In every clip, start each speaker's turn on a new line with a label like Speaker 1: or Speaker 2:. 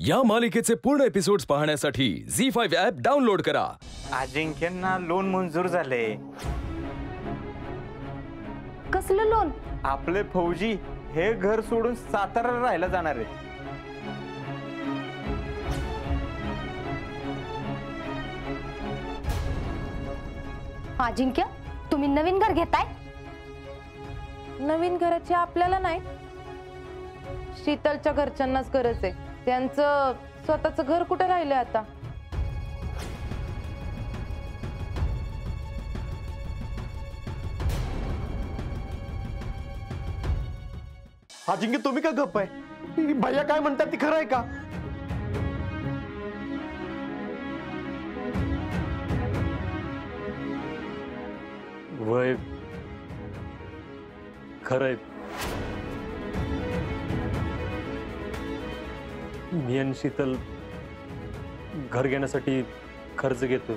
Speaker 1: या मालिकेचे पूर्ण एपिसोड्स पाहण्यासाठी झी5 ॲप डाउनलोड करा।
Speaker 2: अजिंक्यांना लोन मंजूर झाले।
Speaker 3: कसलं लोन?
Speaker 2: आपले फौजी हे घर सोडून सातारा राहायला जाणार आहेत।
Speaker 3: अजिंक्य, तुम्ही नवीन घर घेताय?
Speaker 4: नवीन घराची आपल्याला नाही, शीतलच्या घरच्यांनाच गरज आहे। त्यांचं स्वतःचं घर कुठे राहिलं आता?
Speaker 5: अजिंक्य, तुम्ही का गप्प आहे? भैया काय म्हणतात ती खरं आहे का?
Speaker 6: वय खरंय, मी आणि शीतल घर घेण्यासाठी कर्ज घेतो।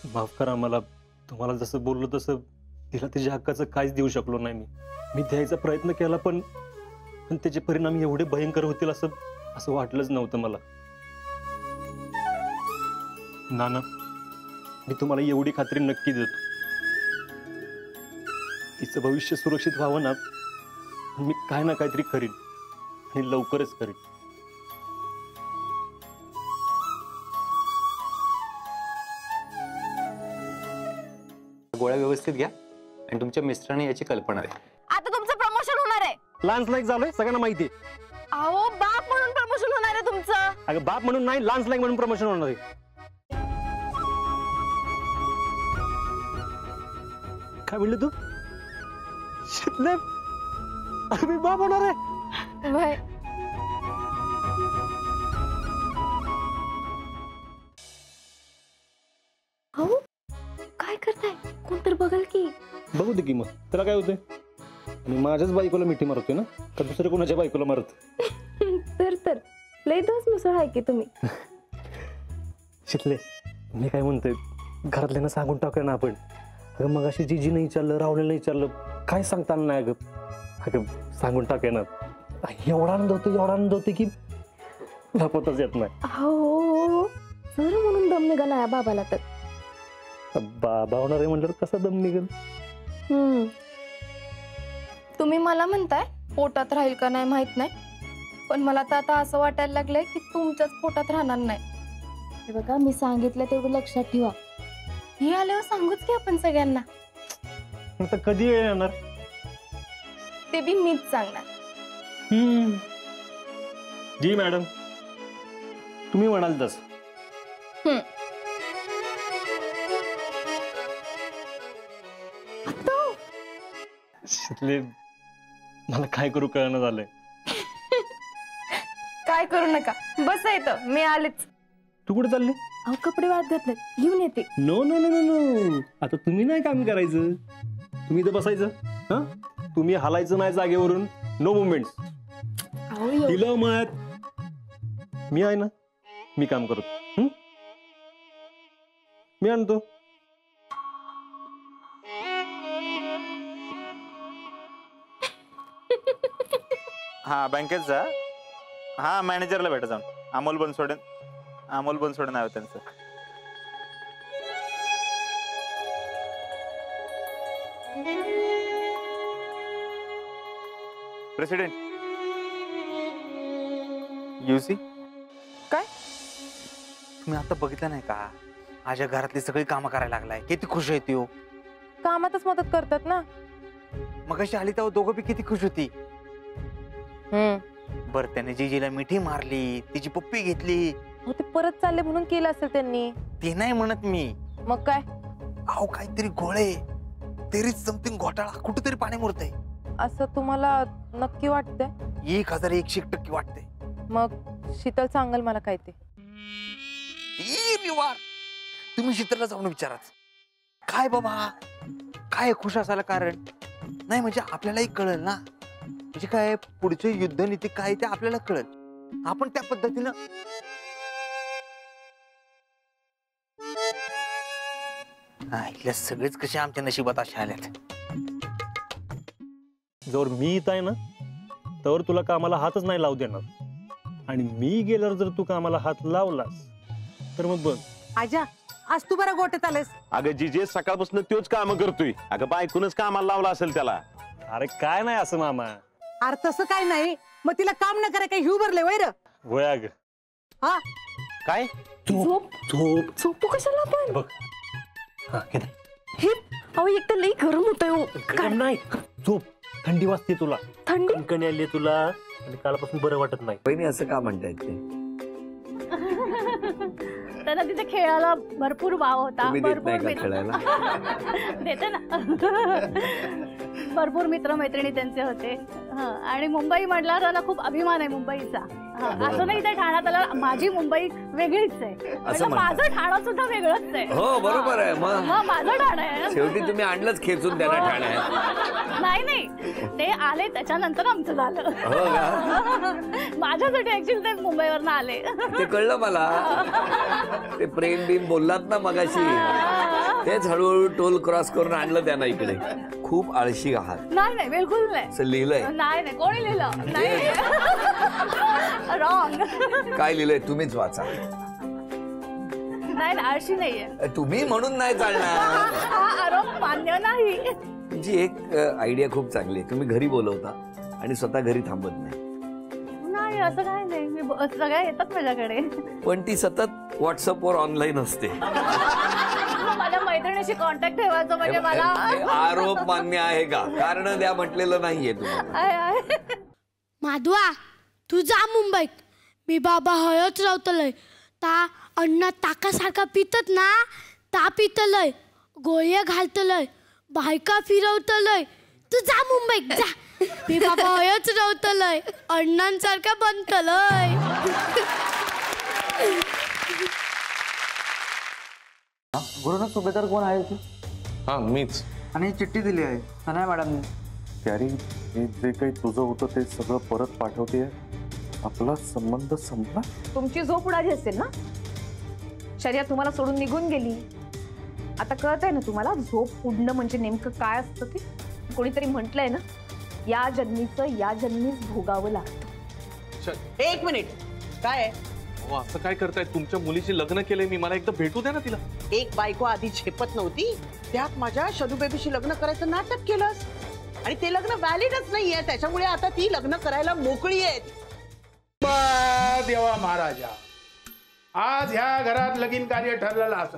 Speaker 6: माफ करा मला, तुम्हाला जसं बोललो तसं तिला तिच्या हक्काचं काहीच देऊ शकलो नाही। मी द्यायचा प्रयत्न केला, पण त्याचे परिणाम एवढे भयंकर होतील असं वाटलंच नव्हतं मला। नाना, मी तुम्हाला एवढी खात्री नक्की देतो, तिचं भविष्य सुरक्षित व्हावं ना, मी काय ना काहीतरी करीन आणि लवकरच करीन।
Speaker 7: गोळ्या व्यवस्थित घ्या आणि तुमच्या मिस्टरांनी याची कल्पना द्या।
Speaker 3: आता तुमचं प्रमोशन होणार आहे।
Speaker 6: लान्स लाईक झालोय, सगळ्यांना माहिती आहे।
Speaker 3: अहो, बाप म्हणून प्रमोशन होणार आहे तुमचं।
Speaker 6: अगं, बाप म्हणून नाही, लान्स लाईक म्हणून प्रमोशन होणार आहे। काय म्हणलं तू? शीतल, मी बाप होणार आहे?
Speaker 3: वय हो, काय करताय? कोणतर बघल की।
Speaker 6: बघू दे की, मग त्याला काय होतंय? आणि माझ्याच बायकोला मिठी मारतोय ना, का दुसऱ्या कोणाच्या बायकोला मारत?
Speaker 4: तर लय दोस्त मुसळ आहे की तुम्ही।
Speaker 6: शितले, मी काय म्हणतोय, घरातल्यांना सांगून टाकूया ना आपण। अगं, मग अशी जीजी नाही चाललं, राहुल नाही चाललं, काय सांगता नाही। अगं सांगून टाकूया ना। एवढा आनंद होतो की दाखवताच येत नाही।
Speaker 4: हो, सर म्हणून दम निघाला या बाबाला तर।
Speaker 6: बाबा होणार आहे म्हणल्यावर कसा दम निघेल?
Speaker 4: तुम्ही मला म्हणताय पोटात राहील का नाही माहित नाही, पण मला तर आता असं वाटायला लागलंय की तुमच्याच पोटात राहणार नाही।
Speaker 3: हे बघा, मी सांगितलं तेवढं लक्षात ठेवा।
Speaker 4: हे आल्यावर सांगूच की आपण सगळ्यांना।
Speaker 6: आता कधी वेळ येणार
Speaker 4: ते बी मीच सांगणार।
Speaker 6: जी मॅडम, तुम्ही म्हणाल तस। शितले, मला काय करू कळणं झालंय।
Speaker 4: काय करू नका, बस येतं, मी आलेच।
Speaker 6: तू कुठे चालली?
Speaker 4: अहो, कपडे वाळत घातले, घेऊन येते।
Speaker 6: No no no no no, आता तुम्ही नाही काम करायचं, तुम्ही इथं बसायचं। हा, तुम्ही हलायचं नाही जागेवरून, नो मुवमेंट। दिलं मत, मी आहे ना, मी काम करतो। मी आणतो।
Speaker 2: हा, बँकेत जा। हा, मॅनेजरला भेटा जाऊन। अमोल बनसोडे नाव त्यांचं। प्रेसिडेंट यूसी,
Speaker 4: काय
Speaker 2: तुम्ही आता बघितलं नाही का? माझ्या घरातली सगळी कामं करायला लागलाय, किती खुश आहे ती।
Speaker 4: कामातच मदत करतात ना।
Speaker 2: मग अशी आली तेव्हा दोघं बी किती खुश होती। बर, त्याने जीजीला मिठी मारली, तिची पप्पी घेतली।
Speaker 4: ते परत चालले म्हणून केलं असेल त्यांनी।
Speaker 2: ते नाही म्हणत मी।
Speaker 4: मग काय?
Speaker 2: अहो, काहीतरी घोळे, तेरीच समथिंग घोटाळा, कुठेतरी पाणी मुरतंय
Speaker 4: असं तुम्हाला नक्की वाटतंय?
Speaker 2: 1001% वाटतंय।
Speaker 4: मग शीतल सांगल मला काय ते।
Speaker 2: तुम्ही शीतलला जाऊन विचाराच, काय बाबा, काय खुश असायला कारण नाही, म्हणजे आपल्यालाही कळेल ना, म्हणजे काय पुढचे युद्ध नीती काय ते आपल्याला कळेल, आपण त्या पद्धतीनं इथल्या सगळेच कसे आमच्या नशिबात असे आल्यात.
Speaker 6: जर मी इथं आहे ना तर तुला कामाला हातच नाही लावू देणार, आणि मी गेल्यावर जर तू कामाला हात लावलास तर मग बघ.
Speaker 8: आजा आज तू बरं गोट्यात आलेस.
Speaker 5: अगं जिजे सकाळपासून तोच काम करतोय. अगं बायकूनच कामाला लावला असेल त्याला.
Speaker 6: अरे काय नाही असं मामा.
Speaker 8: अरे तसं काय नाही, मग तिला काम न करा काही हिव भरले वैर.
Speaker 6: होय अगं.
Speaker 8: हा
Speaker 5: काय
Speaker 4: झोप
Speaker 6: झोप
Speaker 4: झोपू कशाला आपण?
Speaker 6: बघ. हा, घे ना.
Speaker 4: हे अहो एक तर लई गरम होतंय हो.
Speaker 6: गरम नाही, झोप. थंडी वाजते तुला,
Speaker 4: थंडी
Speaker 6: कणकणी आली तुला, आणि कालपासून बरं वाटत नाही.
Speaker 2: बहिणी असं का म्हणतायत ते?
Speaker 9: त्यांना तिथे खेळायला भरपूर वाव होता.
Speaker 2: तुम्ही देत नाही
Speaker 9: भरपूर
Speaker 2: का खेळायला?
Speaker 9: देते ना. भरपूर मित्र मैत्रिणी त्यांचे होते. आणि मुंबई म्हटल्यावर त्यांना खूप अभिमान आहे मुंबईचा. अजूनही ते ठाण्यात आला. माझी मुंबई वेगळीच आहे, म्हणजे माझं ठाणं सुद्धा वेगळंच आहे.
Speaker 2: हो बरोबर आहे. मग
Speaker 9: माझं ठाणं आहे.
Speaker 2: शेवटी तुम्ही आणलंच खेचून त्यांना ठाण्यात.
Speaker 9: नाही ते आले त्याच्यानंतर आमचं झालं.
Speaker 2: हो का?
Speaker 9: माझ्यासाठी ऍक्च्युअली ते मुंबईवरनं आले.
Speaker 2: ते कळलं मला. ते प्रेम बिम बोललात ना मगाशी, तेच हळूहळू टोल क्रॉस करून आणलं त्यांना इकडे. खूप आळशी आहात.
Speaker 9: नाही बिलकुल नाही.
Speaker 2: असं लिहिलंय?
Speaker 9: नाही कोणी लिहिलं नाही. रॉंग.
Speaker 2: काय लिहिलंय तुम्हीच वाचा.
Speaker 9: नाही आळशी नाहीये.
Speaker 2: तुम्ही म्हणून नाही चालणार.
Speaker 9: हा आरोप मान्य नाही.
Speaker 2: तुमची एक आयडिया खूप चांगली आहे. तुम्ही घरी बोलवता आणि स्वतः घरी थांबत नाही.
Speaker 9: नाही असं काय नाही. मी सगळ्या येतात माझ्याकडे.
Speaker 2: पण ती सतत व्हॉट्सअपवर ऑनलाईन असते.
Speaker 9: माझ्या मैत्रिणीशी कॉन्टॅक्ट ठेवायचं म्हणजे मला.
Speaker 2: आरोप मान्य आहे का? कारण द्या म्हटलेलं नाहीये तुम्ही.
Speaker 3: माधवा तू जा मुंबईत. मी बाबा हयच रावतलय. ता अण्णा ताकासारखा पितत ना, ता पितलय, गोळ्या घालतलय, बायका फिरवतलय. तू जा मुंबईत जा. मी बाबा हयच रावतलय, अण्णांसारखा बनतलय.
Speaker 2: गुरुनाथ सुभेदार कोण आहे तू?
Speaker 5: हा मीच.
Speaker 2: आणि चिठ्ठी दिली आहे सनाया मॅडम.
Speaker 6: प्यारी, हे जे काही तुझं होतं ते सगळं परत पाठवते. आपला संबंध संपला.
Speaker 10: तुमची झोप उडाली असेल ना. शर्या तुम्हाला सोडून निघून गेली. आता कळतंय ना तुम्हाला झोप उडणं म्हणजे नेमकं काय असतं ते. कोणीतरी म्हटलंय ना, या जन्मीचं या जन्मीच भोगावं लागतं.
Speaker 8: एक मिनिट. काय
Speaker 5: असं काय करताय? तुमच्या मुलीशी लग्न केलंय मी. मला एकदा भेटू द्या ना तिला.
Speaker 8: एक बायको आधी झेपत नव्हती, त्यात माझ्या शदू बेबीशी लग्न करायचं नाटक केलंस. आणि ते लग्न व्हॅलिडच नाहीये, त्याच्यामुळे आता ती लग्न करायला मोकळी आहेत.
Speaker 11: देवा महाराजा, आज ह्या घरात लगीन कार्य ठरलेलं असा,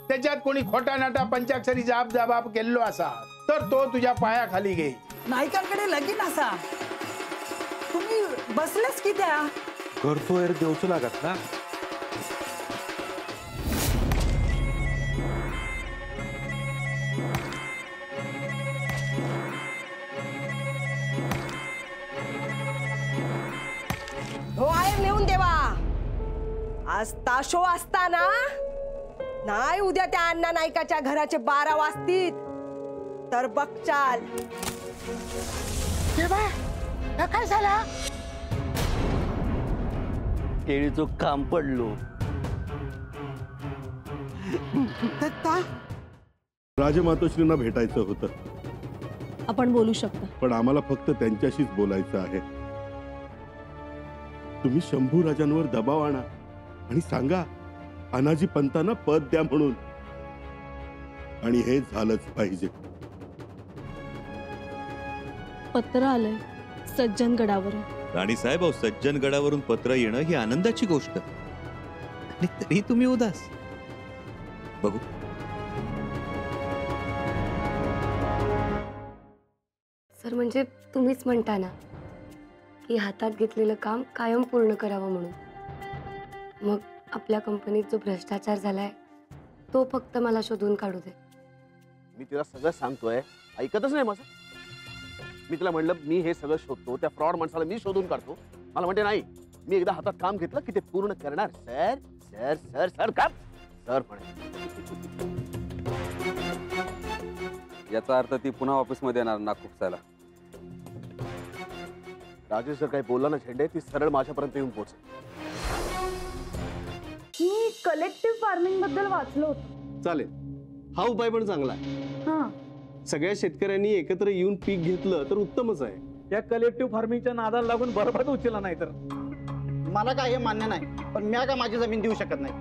Speaker 11: त्याच्यात कोणी खोटा नाटा पंचाक्षरी जाब जबाब केलो असा तर तो तुझ्या पायाखाली घेई.
Speaker 8: नायकांकडे लगीन असा. तुम्ही बसलेस की त्या
Speaker 5: करतोय देवचं लागत ना.
Speaker 8: हो आहे लिहून देवा. आज ताशो असताना नाही उद्या त्या अण्णा नायकाच्या घराचे 12 वाजतील तर बघचाल. काय झाला?
Speaker 2: केळीचं काम पडलो.
Speaker 11: राजमातोश्रींना भेटायचं होतं.
Speaker 10: आपण बोलू शकतो.
Speaker 11: पण आम्हाला फक्त त्यांच्याशीच बोलायचं आहे. तुम्ही शंभू राजांवर दबाव आणा आणि सांगा अनाजी पंतांना पद द्या म्हणून. आणि हे झालंच पाहिजे.
Speaker 10: पत्र आलंय सज्जनगडावर.
Speaker 12: राणीसाहेब, सज्जनगडावरून पत्र येणं ही आनंदाची गोष्ट, आणि तरी तुम्ही उदास. बघू.
Speaker 4: सर म्हणजे तुम्हीच म्हणता ना की हातात घेतलेलं काम कायम पूर्ण करावं म्हणून. मग आपल्या कंपनीत जो भ्रष्टाचार झालाय तो फक्त मला शोधून काढू दे.
Speaker 5: मी तिला सगळं सांगतोय, ऐकतच नाही माझं. मी तिला म्हणलं मी हे सगळं शोधतो, त्या फ्रॉड माणसाला मी शोधून काढतो. मला म्हणते नाही, मी एकदा हातात काम घेतलं की ते पूर्ण करणार. सर सर सर सर काम सर म्हणे.
Speaker 7: याचा अर्थ ती पुन्हा ऑफिस मध्ये येणार ना खुपसायला.
Speaker 5: राजेश जर काही बोलला ना झेंडे, ती सरळ माझ्यापर्यंत येऊन पोहोचेल.
Speaker 10: मी कलेक्टिव्ह फार्मिंग बद्दल वाचलो होतो.
Speaker 11: चालेल,
Speaker 13: हा उपाय पण चांगला आहे. सगळ्या शेतकऱ्यांनी एकत्र येऊन पीक घेतलं तर उत्तमच आहे.
Speaker 14: या कलेक्टिव्ह फार्मिंगच्या नादाला लागून बरबाद उचलला नाही तर.
Speaker 15: मला काय हे मान्य नाही, पण मी का माझी जमीन देऊ शकत नाही.